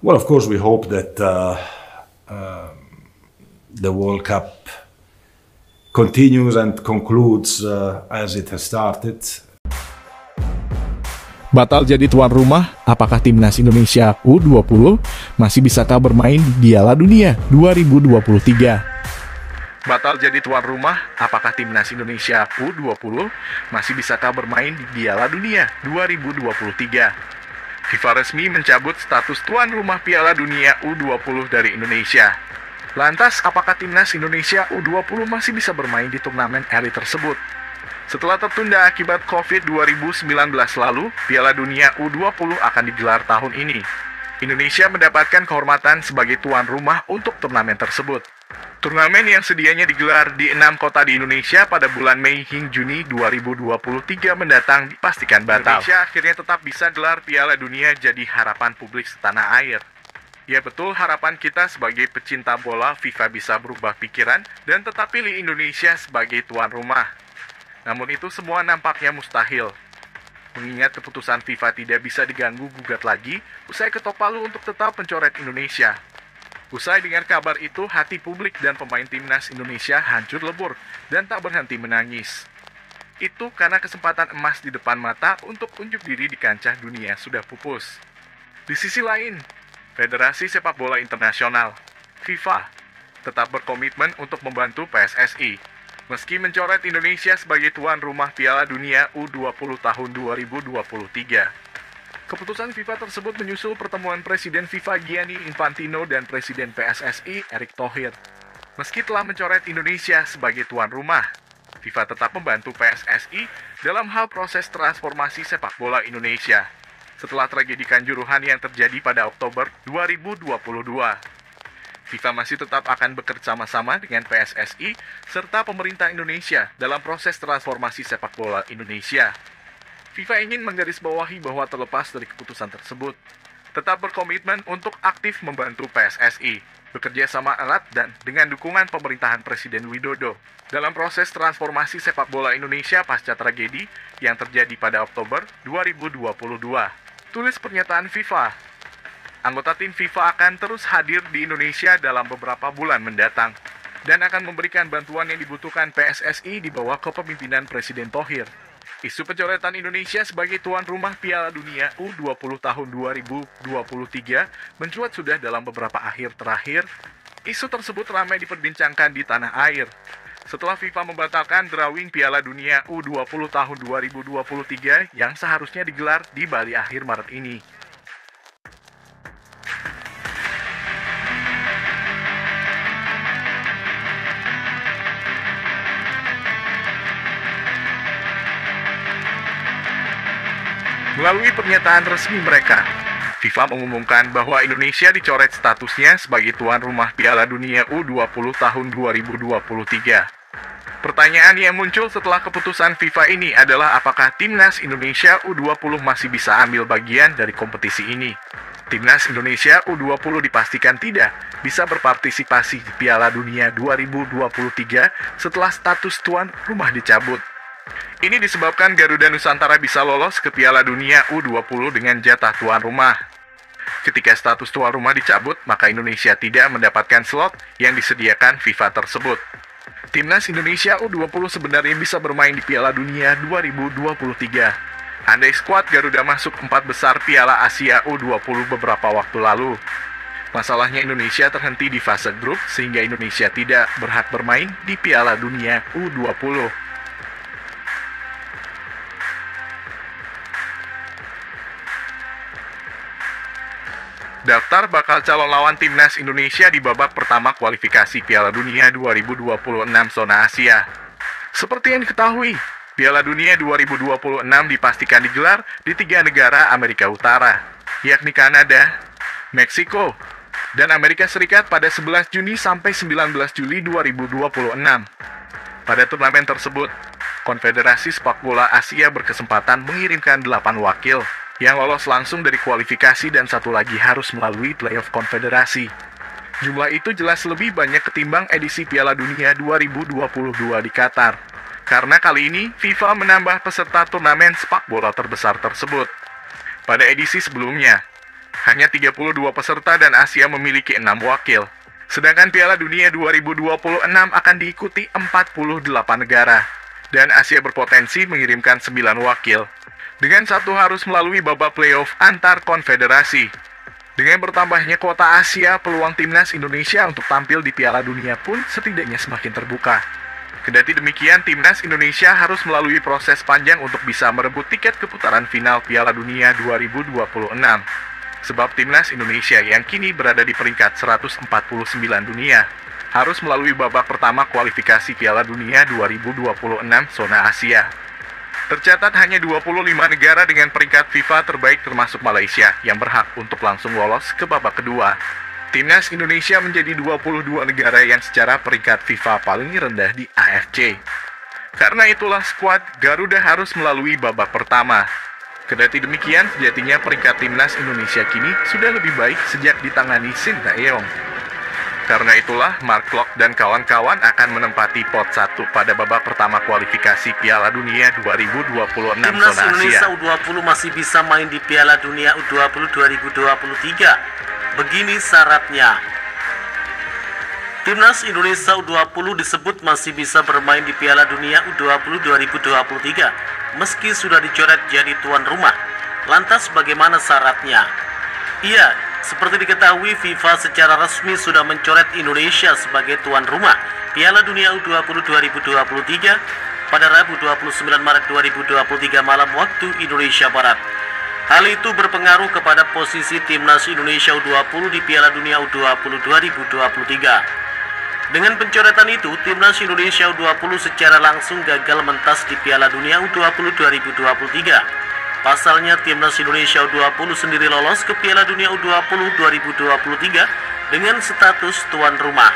Well, of course, we hope that the World Cup continues and concludes as it has started. Batal jadi tuan rumah, apakah timnas Indonesia U20 masih bisakah bermain di Piala Dunia 2023? Batal jadi tuan rumah, apakah timnas Indonesia U20 masih bisakah bermain di Piala Dunia 2023? FIFA resmi mencabut status tuan rumah Piala Dunia U20 dari Indonesia. Lantas, apakah timnas Indonesia U20 masih bisa bermain di turnamen elit tersebut? Setelah tertunda akibat COVID 2019 lalu, Piala Dunia U20 akan digelar tahun ini. Indonesia mendapatkan kehormatan sebagai tuan rumah untuk turnamen tersebut. Turnamen yang sedianya digelar di 6 kota di Indonesia pada bulan Mei hingga Juni 2023 mendatang dipastikan batal. Indonesia akhirnya tetap bisa gelar Piala Dunia jadi harapan publik setanah air. Ya betul, harapan kita sebagai pecinta bola FIFA bisa berubah pikiran dan tetap pilih Indonesia sebagai tuan rumah. Namun itu semua nampaknya mustahil. Mengingat keputusan FIFA tidak bisa diganggu-gugat lagi, usai ketok palu untuk tetap mencoret Indonesia. Usai dengar kabar itu, hati publik dan pemain timnas Indonesia hancur lebur dan tak berhenti menangis. Itu karena kesempatan emas di depan mata untuk unjuk diri di kancah dunia sudah pupus. Di sisi lain, Federasi Sepak Bola Internasional, FIFA, tetap berkomitmen untuk membantu PSSI. Meski mencoret Indonesia sebagai tuan rumah Piala Dunia U20 tahun 2023. Keputusan FIFA tersebut menyusul pertemuan Presiden FIFA Gianni Infantino dan Presiden PSSI Erick Thohir. Meski telah mencoret Indonesia sebagai tuan rumah, FIFA tetap membantu PSSI dalam hal proses transformasi sepak bola Indonesia setelah tragedi Kanjuruhan yang terjadi pada Oktober 2022. FIFA masih tetap akan bekerja sama dengan PSSI serta pemerintah Indonesia dalam proses transformasi sepak bola Indonesia. FIFA ingin menggarisbawahi bahwa terlepas dari keputusan tersebut, tetap berkomitmen untuk aktif membantu PSSI, bekerja sama erat dan dengan dukungan pemerintahan Presiden Widodo dalam proses transformasi sepak bola Indonesia pasca tragedi yang terjadi pada Oktober 2022. Tulis pernyataan FIFA. Anggota tim FIFA akan terus hadir di Indonesia dalam beberapa bulan mendatang dan akan memberikan bantuan yang dibutuhkan PSSI di bawah kepemimpinan Presiden Thohir. Isu pencoretan Indonesia sebagai tuan rumah Piala Dunia U20 tahun 2023 mencuat sudah dalam beberapa akhir terakhir. Isu tersebut ramai diperbincangkan di tanah air setelah FIFA membatalkan drawing Piala Dunia U20 tahun 2023 yang seharusnya digelar di Bali akhir Maret ini. Melalui pernyataan resmi mereka, FIFA mengumumkan bahwa Indonesia dicoret statusnya sebagai tuan rumah Piala Dunia U20 tahun 2023. Pertanyaan yang muncul setelah keputusan FIFA ini adalah apakah timnas Indonesia U20 masih bisa ambil bagian dari kompetisi ini. Timnas Indonesia U20 dipastikan tidak bisa berpartisipasi di Piala Dunia 2023 setelah status tuan rumah dicabut. Ini disebabkan Garuda Nusantara bisa lolos ke Piala Dunia U20 dengan jatah tuan rumah. Ketika status tuan rumah dicabut, maka Indonesia tidak mendapatkan slot yang disediakan FIFA tersebut. Timnas Indonesia U20 sebenarnya bisa bermain di Piala Dunia 2023. Andai skuad Garuda masuk 4 besar Piala Asia U20 beberapa waktu lalu. Masalahnya Indonesia terhenti di fase grup sehingga Indonesia tidak berhak bermain di Piala Dunia U20. Daftar bakal calon lawan timnas Indonesia di babak pertama kualifikasi Piala Dunia 2026 zona Asia. Seperti yang diketahui, Piala Dunia 2026 dipastikan digelar di 3 negara Amerika Utara, yakni Kanada, Meksiko, dan Amerika Serikat pada 11 Juni sampai 19 Juli 2026. Pada turnamen tersebut, Konfederasi Sepak Bola Asia berkesempatan mengirimkan 8 wakil yang lolos langsung dari kualifikasi dan satu lagi harus melalui playoff konfederasi. Jumlah itu jelas lebih banyak ketimbang edisi Piala Dunia 2022 di Qatar. Karena kali ini, FIFA menambah peserta turnamen sepak bola terbesar tersebut. Pada edisi sebelumnya, Hanya 32 peserta dan Asia memiliki 6 wakil. Sedangkan Piala Dunia 2026 akan diikuti 48 negara. Dan Asia berpotensi mengirimkan 9 wakil. Dengan satu harus melalui babak playoff antar konfederasi. Dengan bertambahnya kuota Asia, peluang timnas Indonesia untuk tampil di Piala Dunia pun setidaknya semakin terbuka. Kendati demikian, timnas Indonesia harus melalui proses panjang untuk bisa merebut tiket ke putaran final Piala Dunia 2026. Sebab timnas Indonesia yang kini berada di peringkat 149 dunia harus melalui babak pertama kualifikasi Piala Dunia 2026 zona Asia. Tercatat hanya 25 negara dengan peringkat FIFA terbaik termasuk Malaysia yang berhak untuk langsung lolos ke babak kedua. Timnas Indonesia menjadi 22 negara yang secara peringkat FIFA paling rendah di AFC. Karena itulah skuad Garuda harus melalui babak pertama. Kendati demikian, sejatinya peringkat timnas Indonesia kini sudah lebih baik sejak ditangani Sintayong. Karena itulah, Mark Klok dan kawan-kawan akan menempati pot 1 pada babak pertama kualifikasi Piala Dunia 2026 Timnas zona Asia. Indonesia U20 masih bisa main di Piala Dunia U20 2023. Begini syaratnya. Timnas Indonesia U20 disebut masih bisa bermain di Piala Dunia U20 2023 meski sudah dicoret jadi tuan rumah. Lantas bagaimana syaratnya? Iya, seperti diketahui, FIFA secara resmi sudah mencoret Indonesia sebagai tuan rumah Piala Dunia U20 2023 pada Rabu 29 Maret 2023 malam waktu Indonesia Barat. Hal itu berpengaruh kepada posisi timnas Indonesia U20 di Piala Dunia U20 2023. Dengan pencoretan itu, timnas Indonesia U20 secara langsung gagal mentas di Piala Dunia U20 2023. Pasalnya, timnas Indonesia U20 sendiri lolos ke Piala Dunia U20 2023 dengan status tuan rumah.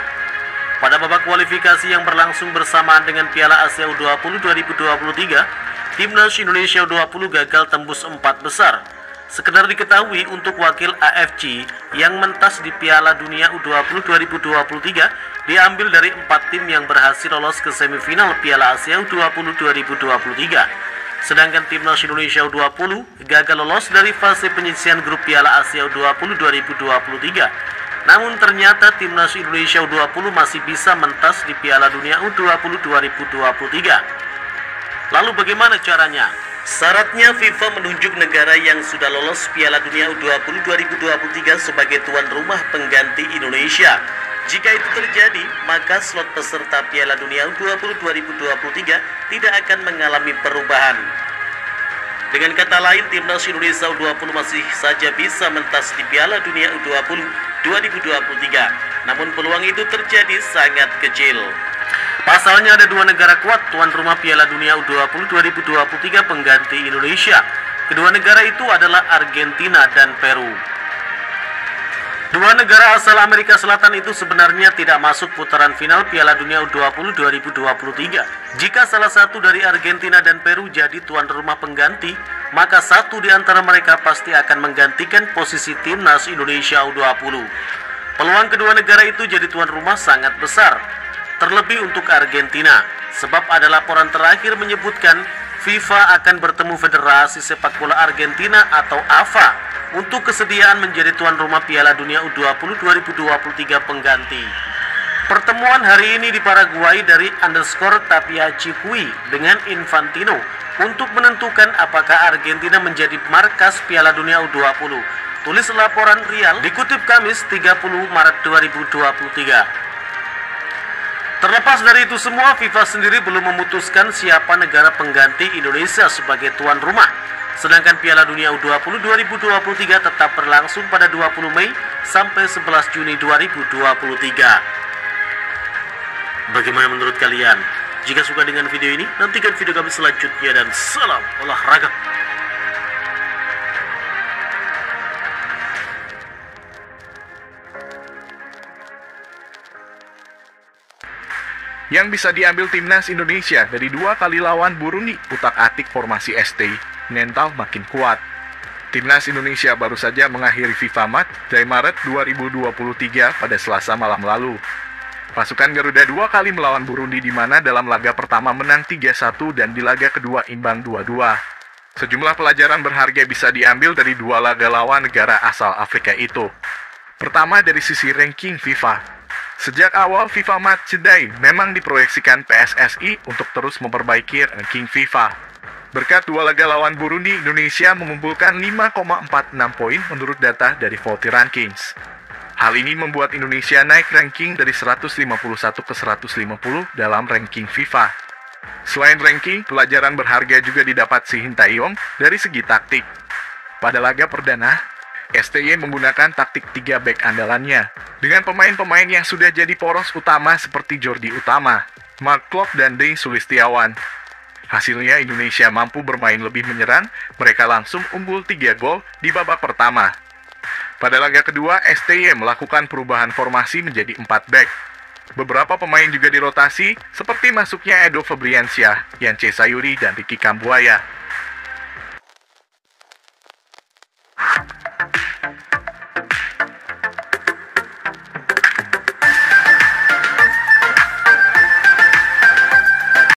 Pada babak kualifikasi yang berlangsung bersamaan dengan Piala Asia U20 2023, timnas Indonesia U20 gagal tembus 4 besar. Sekedar diketahui, untuk wakil AFC yang mentas di Piala Dunia U20 2023 diambil dari 4 tim yang berhasil lolos ke semifinal Piala Asia U20 2023. Sedangkan timnas Indonesia U20 gagal lolos dari fase penyisihan grup Piala Asia U20 2023. Namun ternyata timnas Indonesia U20 masih bisa mentas di Piala Dunia U20 2023. Lalu bagaimana caranya? Syaratnya FIFA menunjuk negara yang sudah lolos Piala Dunia U20 2023 sebagai tuan rumah pengganti Indonesia. Jika itu terjadi, maka slot peserta Piala Dunia U20 2023 tidak akan mengalami perubahan. Dengan kata lain, timnas Indonesia U20 masih saja bisa mentas di Piala Dunia U20 2023. Namun peluang itu terjadi sangat kecil. Pasalnya ada 2 negara kuat tuan rumah Piala Dunia U20 2023 pengganti Indonesia. Kedua negara itu adalah Argentina dan Peru. 2 negara asal Amerika Selatan itu sebenarnya tidak masuk putaran final Piala Dunia U20 2023. Jika salah satu dari Argentina dan Peru jadi tuan rumah pengganti, maka satu di antara mereka pasti akan menggantikan posisi timnas Indonesia U20. Peluang kedua negara itu jadi tuan rumah sangat besar, terlebih untuk Argentina, sebab ada laporan terakhir menyebutkan FIFA akan bertemu Federasi Sepak Bola Argentina atau AFA untuk kesediaan menjadi tuan rumah Piala Dunia U20 2023 pengganti. Pertemuan hari ini di Paraguay dari _Tapiaciqui dengan Infantino untuk menentukan apakah Argentina menjadi markas Piala Dunia U20. Tulis laporan Real dikutip Kamis 30 Maret 2023. Terlepas dari itu semua, FIFA sendiri belum memutuskan siapa negara pengganti Indonesia sebagai tuan rumah. Sedangkan Piala Dunia U20 2023 tetap berlangsung pada 20 Mei sampai 11 Juni 2023. Bagaimana menurut kalian? Jika suka dengan video ini, nantikan video kami selanjutnya dan salam olahraga. Yang bisa diambil timnas Indonesia dari 2 kali lawan Burundi, utak-atik formasi ST, mental makin kuat. Timnas Indonesia baru saja mengakhiri FIFA Mat dari Maret 2023 pada Selasa malam lalu. Pasukan Garuda 2 kali melawan Burundi di mana dalam laga pertama menang 3-1 dan di laga kedua imbang 2-2. Sejumlah pelajaran berharga bisa diambil dari dua laga lawan negara asal Afrika itu. Pertama dari sisi ranking FIFA. Sejak awal FIFA Matchday memang diproyeksikan PSSI untuk terus memperbaiki ranking FIFA. Berkat dua laga lawan Burundi, Indonesia mengumpulkan 5,46 poin menurut data dari Volti Rankings. Hal ini membuat Indonesia naik ranking dari 151 ke 150 dalam ranking FIFA. Selain ranking, pelajaran berharga juga didapat si Sintayong dari segi taktik. Pada laga perdana, STY menggunakan taktik 3 back andalannya, dengan pemain-pemain yang sudah jadi poros utama seperti Jordi Utama, Mark Klok, dan Dey Sulistiawan. Hasilnya Indonesia mampu bermain lebih menyerang, mereka langsung unggul 3 gol di babak pertama. Pada laga kedua, STY melakukan perubahan formasi menjadi 4 back. Beberapa pemain juga dirotasi, seperti masuknya Edo Febriansyah, Yance Sayuri, dan Ricky Kambuaya.